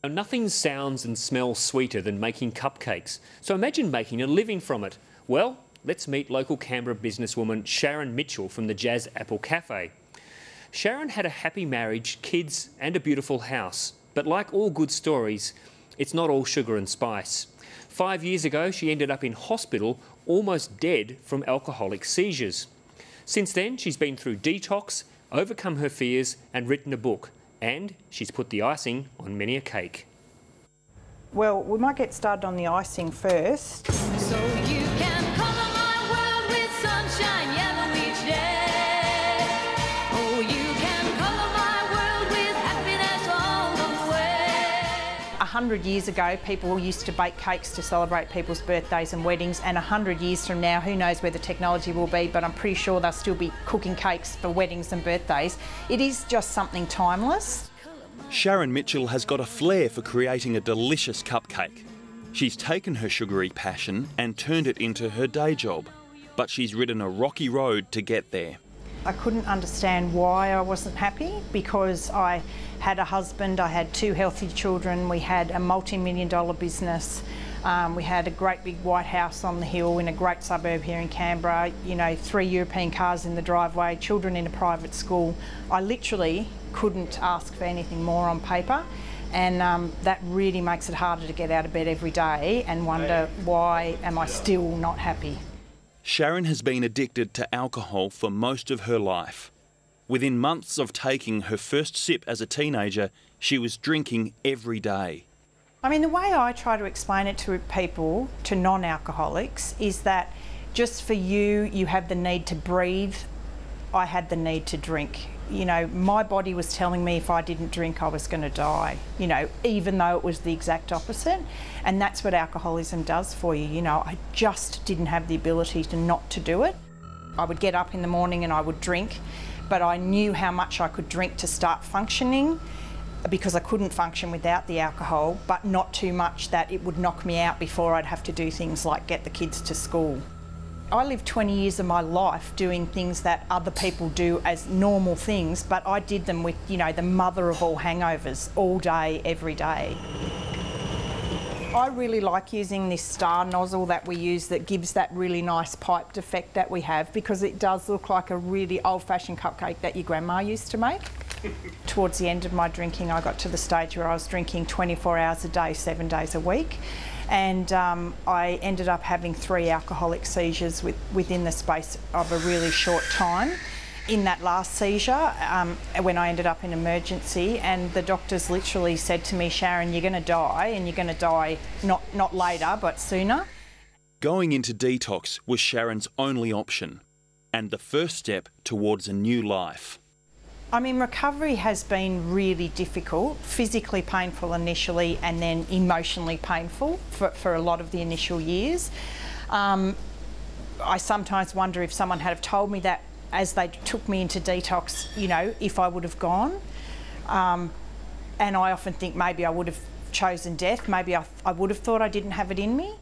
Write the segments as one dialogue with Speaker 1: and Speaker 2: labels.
Speaker 1: Now, nothing sounds and smells sweeter than making cupcakes, so imagine making a living from it. Well, let's meet local Canberra businesswoman Sharon Mitchell from the Jazz Apple Cafe. Sharon had a happy marriage, kids and a beautiful house, but like all good stories, it's not all sugar and spice. 5 years ago, she ended up in hospital, almost dead from alcoholic seizures. Since then, she's been through detox, overcome her fears and written a book. And she's put the icing on many a cake.
Speaker 2: Well, we might get started on the icing first.
Speaker 3: So you can colour my world with sunshine yellow each day. Oh, you can colour my world with happiness all the way.
Speaker 2: 100 years ago, people used to bake cakes to celebrate people's birthdays and weddings, and 100 years from now, who knows where the technology will be, but I'm pretty sure they'll still be cooking cakes for weddings and birthdays. It is just something timeless.
Speaker 4: Sharon Mitchell has got a flair for creating a delicious cupcake. She's taken her sugary passion and turned it into her day job, but she's ridden a rocky road to get there.
Speaker 2: I couldn't understand why I wasn't happy, because I had a husband, I had 2 healthy children, we had a multi-million-dollar business, we had a great big white house on the hill in a great suburb here in Canberra, you know, 3 European cars in the driveway, children in a private school. I literally couldn't ask for anything more on paper, and that really makes it harder to get out of bed every day and wonder, why am I still not happy?
Speaker 4: Sharon has been addicted to alcohol for most of her life. Within months of taking her first sip as a teenager, she was drinking every day.
Speaker 2: I mean, the way I try to explain it to people, to non-alcoholics, is that just for you, you have the need to breathe. I had the need to drink. You know, my body was telling me if I didn't drink, I was going to die, you know, even though it was the exact opposite. And that's what alcoholism does for you. You know, I just didn't have the ability to not to do it. I would get up in the morning and I would drink, but I knew how much I could drink to start functioning, because I couldn't function without the alcohol, but not too much that it would knock me out before I'd have to do things like get the kids to school. I lived 20 years of my life doing things that other people do as normal things, but I did them with, you know, the mother of all hangovers, all day, every day. I really like using this star nozzle that we use that gives that really nice piped effect that we have, because it does look like a really old-fashioned cupcake that your grandma used to make. Towards the end of my drinking, I got to the stage where I was drinking 24 hours a day, 7 days a week. And I ended up having 3 alcoholic seizures within the space of a really short time. In that last seizure, when I ended up in emergency, and the doctors literally said to me, Sharon, you're going to die, and you're going to die not later, but sooner.
Speaker 4: Going into detox was Sharon's only option, and the first step towards a new life.
Speaker 2: I mean, recovery has been really difficult, physically painful initially, and then emotionally painful for a lot of the initial years. I sometimes wonder if someone had have told me that as they took me into detox, you know, if I would have gone. And I often think maybe I would have chosen death, maybe I would have thought I didn't have it in me.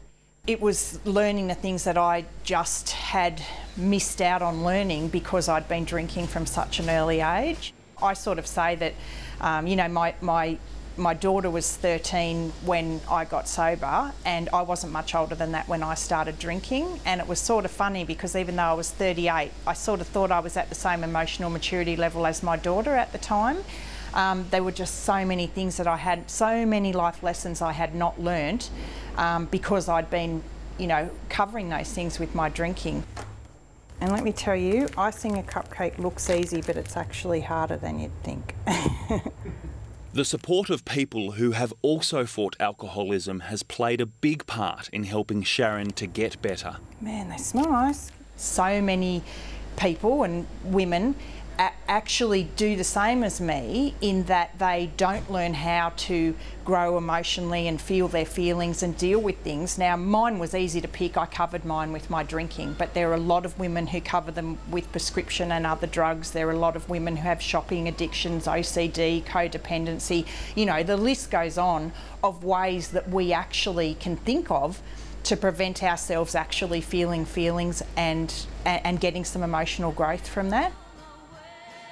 Speaker 2: It was learning the things that I just had missed out on learning because I'd been drinking from such an early age. I sort of say that, you know, my daughter was 13 when I got sober, and I wasn't much older than that when I started drinking. And it was sort of funny because even though I was 38, I sort of thought I was at the same emotional maturity level as my daughter at the time. There were just so many things that I had, so many life lessons I had not learnt because I'd been, you know, covering those things with my drinking. And let me tell you, icing a cupcake looks easy, but it's actually harder than you'd think.
Speaker 4: The support of people who have also fought alcoholism has played a big part in helping Sharon to get better.
Speaker 2: Man, they smell nice. So many people and women actually do the same as me in that they don't learn how to grow emotionally and feel their feelings and deal with things. Now, mine was easy to pick. I covered mine with my drinking, but there are a lot of women who cover them with prescription and other drugs. There are a lot of women who have shopping addictions, OCD, codependency. You know, the list goes on of ways that we actually can think of to prevent ourselves actually feeling feelings and getting some emotional growth from that.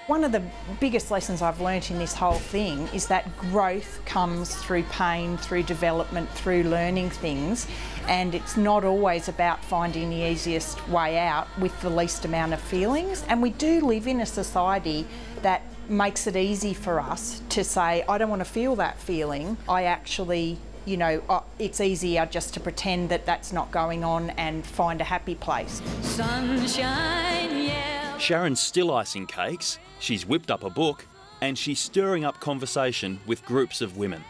Speaker 2: One of the biggest lessons I've learnt in this whole thing is that growth comes through pain, through development, through learning things, and it's not always about finding the easiest way out with the least amount of feelings. And we do live in a society that makes it easy for us to say, I don't want to feel that feeling. I actually, you know, it's easier just to pretend that that's not going on and find a happy place.
Speaker 3: Sunshine, yeah.
Speaker 4: Sharon's still icing cakes, she's whipped up a book, and she's stirring up conversation with groups of women.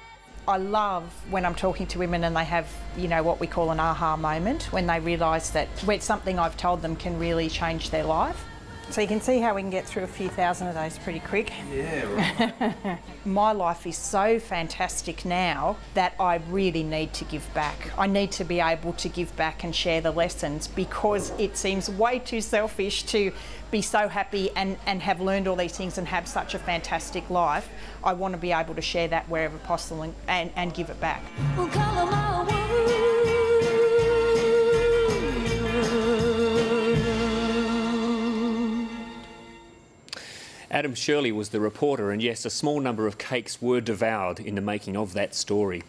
Speaker 2: I love when I'm talking to women and they have, you know, what we call an aha moment, when they realise that something I've told them can really change their life. So you can see how we can get through a few thousand a day pretty quick.
Speaker 4: Yeah, right.
Speaker 2: My life is so fantastic now that I really need to give back. I need to be able to give back and share the lessons, because it seems way too selfish to be so happy and have learned all these things and have such a fantastic life. I want to be able to share that wherever possible and give it back.
Speaker 3: We'll call 'em all world.
Speaker 1: Adam Shirley was the reporter, and yes, a small number of cakes were devoured in the making of that story.